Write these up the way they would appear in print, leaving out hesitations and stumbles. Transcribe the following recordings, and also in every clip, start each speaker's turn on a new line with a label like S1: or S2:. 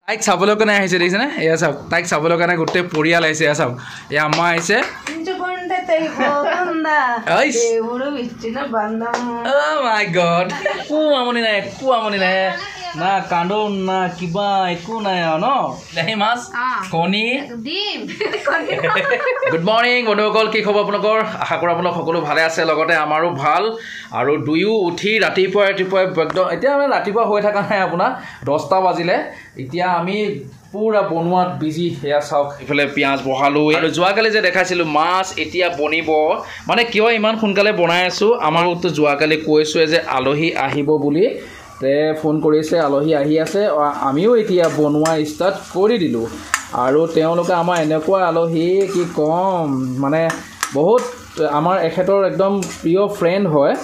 S1: তাইক চাবলৈ কাৰণে আহিছে দেখিছেনে এয়া চাওক তাইক চাবলৈ কাৰণে গোটেই পৰিয়াল আহিছে এয়া চাওক এয়া আম্মা আহিছে মাই গড একো আমনি নাই না কান্দো না কিবা একো নাই ন দেহি মাছ কণী গুড মৰ্ণিং বন্ধুসকল কি খবৰ আপোনালোকৰ আশা কৰোঁ আপোনালোক সকলো ভালে আছে লগতে আমাৰো ভাল আৰু দুয়ো উঠি ৰাতিপুৱা একদম এতিয়া আমি ৰাতিপুৱা হৈ থকা নাই আপোনাৰ 10টা বাজিলে এতিয়া আমি পুৰা বনোৱাত বিজি এয়া চাওক ইফালে পিঁয়াজ বহালোঁ আৰু যোৱাকালি যে দেখাইছিলোঁ মাছ এতিয়া বনিব মানে কিয় ইমান সোনকালে বনাই আছোঁ আমাৰতো যোৱাকালি কৈছোঁৱে যে আলহী আহিব বুলি তে ফোন কৰিছে আলহী আহি আছে আমিও এতিয়া বনোৱা ষ্টাৰ্ট কৰি দিলোঁ আৰু তেওঁলোকে আমাৰ এনেকুৱা আলহী কি কম মানে বহুত আমাৰ এখেতৰ একদম প্ৰিয় ফ্ৰেণ্ড হয়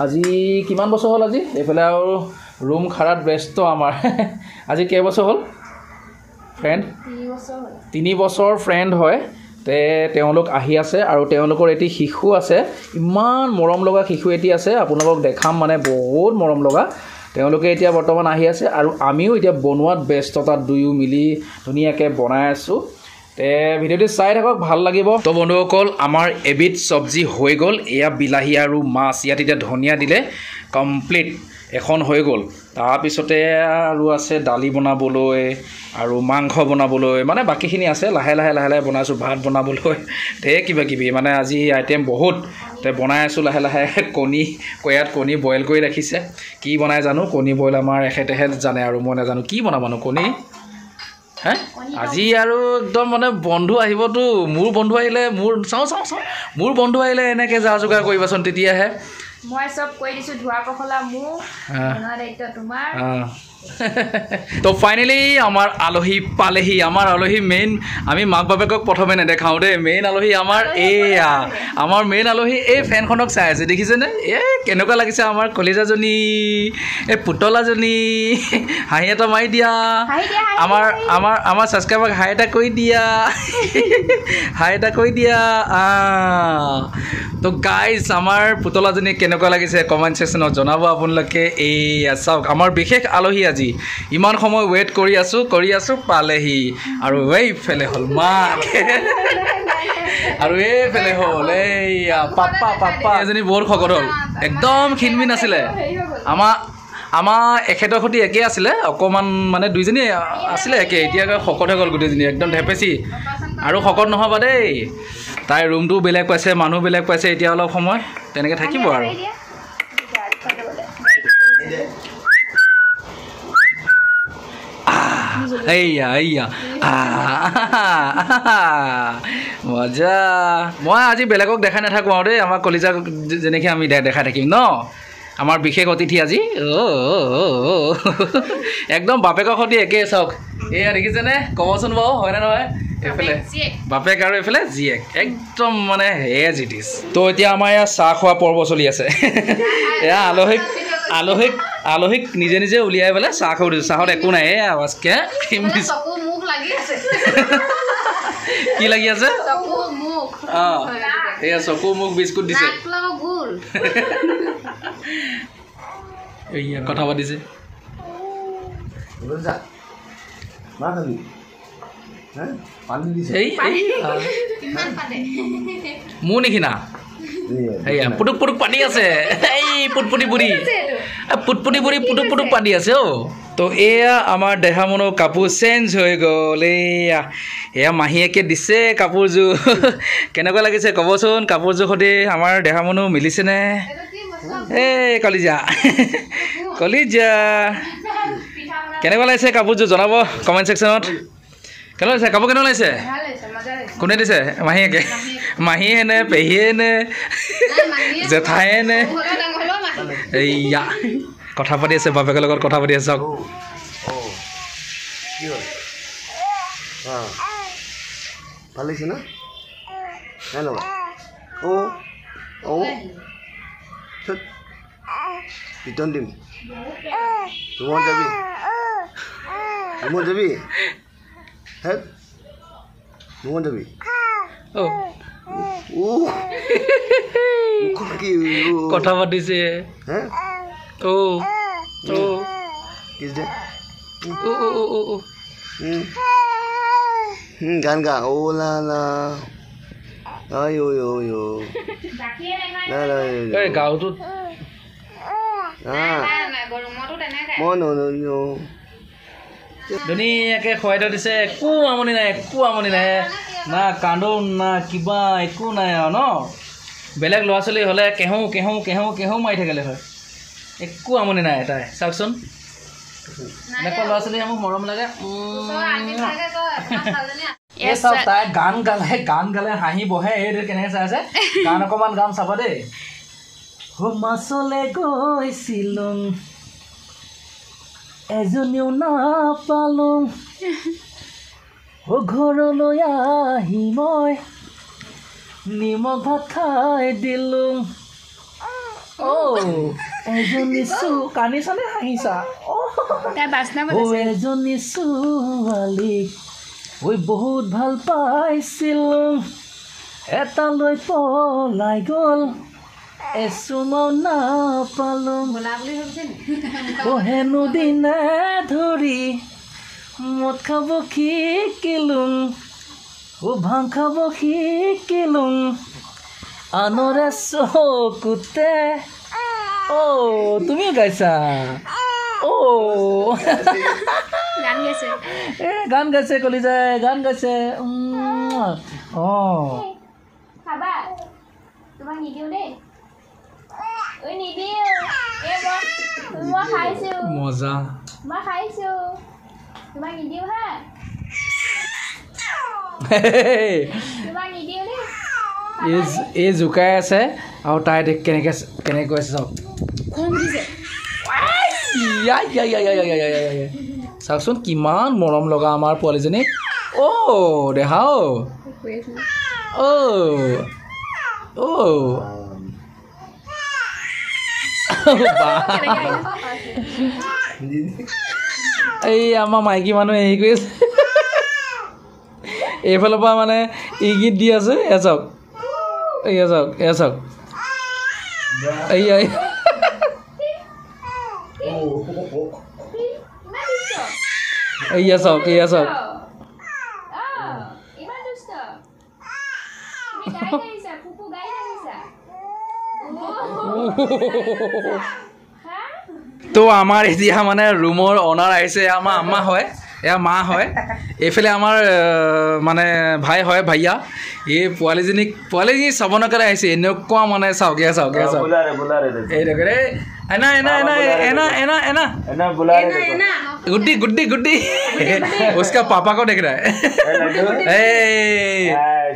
S1: আজি কিমান বছৰ হ'ল আজি এইফালে আৰু ৰুম খাৰাত ব্যস্ত আমাৰ আজি কেইবছৰ হ'ল ফ্ৰেণ্ড 3 বছৰ ফ্ৰেণ্ড হয় তে তেওঁলোক আহি আছে আৰু তেওঁলোকৰ এটি শিশু আছে ইমান মৰম লগা শিশু এটি আছে আপোনালোকক দেখাম মানে বহুত মৰম লগা তেওঁলোকে এতিয়া বৰ্তমান আহি আছে আৰু আমিও এতিয়া বনোৱাত ব্যস্ততাত দুয়ো মিলি ধুনীয়াকৈ বনাই আছোঁ তে ভিডিঅ'টো চাই থাকক ভাল লাগিব তো বন্ধুসকল আমাৰ এবিধ চব্জি হৈ গ'ল এয়া বিলাহী আৰু মাছ ইয়াত এতিয়া ধনিয়া দিলে কমপ্লিট এখন হৈ গ'ল তাৰপিছতে আৰু আছে দালি বনাবলৈ আৰু মাংস বনাবলৈ মানে বাকীখিনি আছে লাহে লাহে বনাইছোঁ ভাত বনাবলৈ ঢেৰ কিবাকিবি মানে আজি আইটেম বহুত তে বনাই আছোঁ লাহে লাহে ইয়াত কণী বইল কৰি ৰাখিছে কি বনাই জানো কণী বইল আমাৰ এখেতেহে জানে আৰু মই নাজানো কি বনাবানো কণী হে আজি আৰু একদম মানে বন্ধু আহিবতো মোৰ বন্ধু আহিলে মোৰ বন্ধু আহিলে এনেকৈ যা যোগাৰ কৰিবাচোন তেতিয়াহে
S2: মই সব কৈ দিছো ধোৱা পখলা মু বনোৱা দায়িত্ব তোমাৰ
S1: তো ফাইনেলি আমাৰ আলহী পালেহি আমাৰ আলহী মেইন আমি মাক বাপেকক প্ৰথমে নেদেখাওঁ দেই মেইন আলহী আমাৰ এয়া আমাৰ মেইন আলহী এই ফেনখনক চাই আছে দেখিছেনে এই কেনেকুৱা লাগিছে আমাৰ কলিজাজনী এই পুতলাজনী হাঁহি এটা মাৰি দিয়া আমাৰ ছাবস্ক্ৰাইবাৰক হাই এটা কৈ দিয়া তো গাইজ আমাৰ পুতলাজনী কেনেকুৱা লাগিছে কমেণ্ট ছেকশ্যনত জনাব আপোনালোকে এয়া চাওক আমাৰ বিশেষ আলহী আজি ইমান সময় ৱেইট কৰি আছোঁ পালেহি আৰু এইফালে হ'ল মাক আৰু এইফালে হ'ল এইয়া পাপ্পা এজনী বহুত শকত হ'ল একদম ক্ষীণমিন আছিলে আমাৰ এখেতৰ সৈতে একেই আছিলে অকণমান মানে দুইজনী আছিলে একে এতিয়া শকত হৈ গ'ল গোটেইজনী একদম ধেপেচি আৰু শকত নহ'বা দেই তাই ৰুমটো বেলেগ পাইছে মানুহ বেলেগ পাইছে এতিয়া অলপ সময় তেনেকৈ থাকিব আৰু এইয়া মজা মই আজি বেলেগক দেখাই নাথাকোঁ আৰু দেই আমাৰ কলিজাক যেনেকৈ আমি দেখাই থাকিম ন আমাৰ বিশেষ অতিথি আজি একদম বাপেকৰ সৈতে একেই চাওক এয়া দেখিছেনে ক'বচোন বাৰু হয়নে নহয় এইফালে বাপেক আৰু এইফালে জীয়েক একদম মানে এজ ইট ইজ তো এতিয়া আমাৰ ইয়াত চাহ খোৱা পৰ্ব চলি আছে এয়া আলহীক নিজে উলিয়াই পেলাই চাহ খাব দিছোঁ চাহত একো নাই এই আৱাজকে কি লাগি আছে অঁ এয়া চকু মুখ বিস্কুট দিছে এইয়া কথা পাতিছে মোৰ নিচিনা সেয়া পুটুক পাতি আছে এই পুটপুটি বুঢ়ী পুটুক পাতি আছে তো এয়া আমাৰ দেহামনৰ কাপোৰ চেঞ্জ হৈ গ'ল এয়া মাহীয়েকে দিছে কাপোৰযোৰ কেনেকুৱা লাগিছে ক'বচোন কাপোৰযোৰ সৈতে আমাৰ দেহামনো মিলিছেনে এই কলিজা কেনেকুৱা লাগিছে কাপোৰযোৰ জনাব কমেণ্ট ছেকশ্যনত কেনেকুৱা লাগিছে কাপোৰ কেনেকুৱা লাগিছে কোনে দিছে মাহীয়ে নে পেহীয়ে নে জেঠায়ে নে এইয়া কথা পাতি আছে বাপেকৰ লগত কথা পাতি আছে চাওক
S3: ভাল লাগিছে ন পিটন দিম ৰুমত যাবি
S1: কথা পাতিছে
S3: গান গা ও লা লা আই ও ও ও
S2: গাখীৰ
S3: না না
S1: এই গাঁওটোত
S2: গৰমতো তেনেকৈ
S3: মন ও ও
S1: ধুনীয়াকৈ খুৱাই থৈ দিছে একো আমনি নাই না কান্দো না কিবা একো নাই আৰু ন বেলেগ ল'ৰা ছোৱালী হ'লে কেহু মাৰি থাকিলে হয় একো আমনি নাই তাই চাওকচোন এনেকুৱা ল'ৰা ছোৱালী মোক মৰম লাগে এই চাওক তাই গান গালে হাঁহি বহে এইটো কেনেকৈ চাই আছে গান অকণমান গাম চাবা দেই মাছলৈ গৈছিলোঁ এজনীও নাপালোঁ ঘৰলৈ আহি মই নিমখ ভাত খাই দিলোঁ এজনী কান্দিছানে হাঁহিছা এজনী ছোৱালীক ঐ বহুত ভাল পাইছিলোঁ এটালৈ পলাই গ'ল এচুমাও নাপালোঁ হেনো দিনে ধৰি মদ খাব শিকিলোঁ ভাং খাব শিকিলোঁ আনৰে চকুতে তুমিও গাইছা গান গাইছে কলিজাই গান গাইছে
S2: খাবা তোমাক নিদিওঁ দেই নিদিওঁ মই খাইছোঁ
S1: মজা
S2: মই খাইছোঁ তোমাক নিদিওঁ হা তোমাক নিদিওঁ দেই
S1: এই জোকাই আছে আৰু তাই কেনেকৈ আছে চাওক চাওকচোন কিমান মৰম লগা আমাৰ পোৱালীজনী দেহা এই আমাৰ মাইকী মানুহে হেৰি কৰি আছে এইফালৰ পৰা মানে ইগিত দি আছে চাওক চাওক চাওক তো আমাৰ এতিয়া মানে ৰুমৰ অনাৰ আহিছে আমাৰ আম্মা হয় এয়া মা হয় এইফালে আমাৰ মানে ভাই হয় ভাইয়া এই পোৱালীজনী চাব নকৰে আহিছে এনেকুৱা মানে চাওক এই দেখে गुड्डी उसका पापा को देख रहा है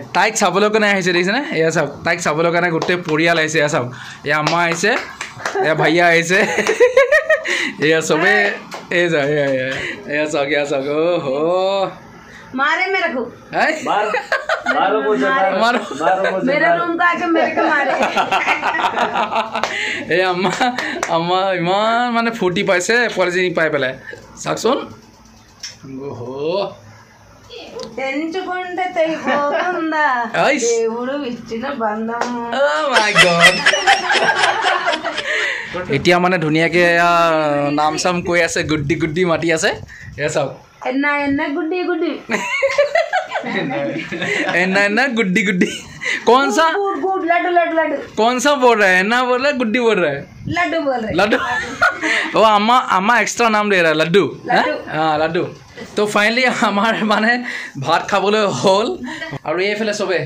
S1: ताइक चाबल कारण देखिसे ना एया सब ताइक चाबल कारण गोटे परियाल एया सब एया अम्मा एया भैया एया सबे एया सब ओहो
S4: मारे मेरे को
S3: मारो मुझे
S4: मेरे रूम का आके मेरे को मारे
S1: ए अम्मा इमान माने फूर्ति पाइसे पोवालीजनी पाइ पेलाय साकसोन ओहो
S4: तेंचुकुंटे तेइपोकुंदा దేవుడు ఇచ్చిన బంధం
S1: ओ माय गॉड এতিয়া মানে ধুনিয়াকে নাম সাম কৈ আছে গুড্डी মাটি আছে এ সব
S4: एन्ना गुड्डी
S1: एन्ना गुड्डी कौन सा
S4: गुड लड्डू
S1: कौन सा बोल रहा है एन्ना बोल रहा है गुड्डी बोल रहा है
S4: लड्डू बोल रहे
S1: लड्डू वो अम्मा एक्स्ट्रा नाम ले रहा है लड्डू हाँ लड्डू तो फाइनली हमारे माने भात खाबले हल और ये फेले सबे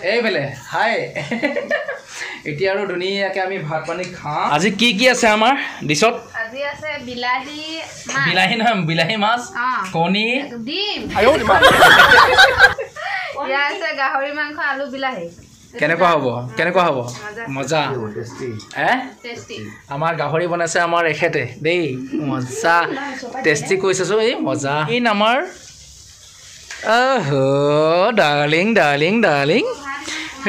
S1: এই फेले हाय এতিয়া আৰু ধুনীয়াকৈ আমি ভাত পানী খাওঁ আজি কি আছে আমাৰ ডিশত
S2: আজি আছে বিলাহী
S1: মাছ কণী
S2: ডিম ইয়া আছে গাহৰি মাংস আলু বিলাহী
S1: কেনেকুৱা হ'ব মজা
S2: টেষ্টি
S1: আমাৰ গাহৰি বনাইছে আমাৰ এখেতে দেই মজা টেষ্টি কৈছেছো এই মজা ইন আমাৰ ডাৰ্লিং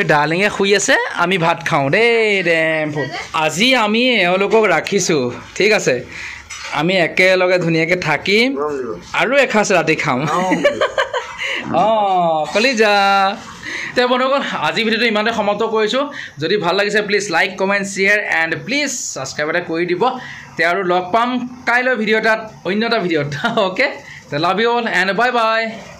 S1: ডাৰ্লিঙে শুই আছে আমি ভাত খাওঁ দেই আজি আমি এওঁলোকক ৰাখিছোঁ ঠিক আছে আমি একেলগে ধুনীয়াকৈ থাকিম আৰু এসাঁজ ৰাতি খাম কলিজা তে বন্ধুসকল আজি ভিডিঅ'টো ইমানতে সমাপ্ত কৰিছোঁ যদি ভাল লাগিছে please like comment share and please subscribe এটা কৰি দিব তে আৰু লগ পাম কাইলৈ ভিডিঅ' এটাত অন্য এটা ভিডিঅ'ত okay love you all and bye bye.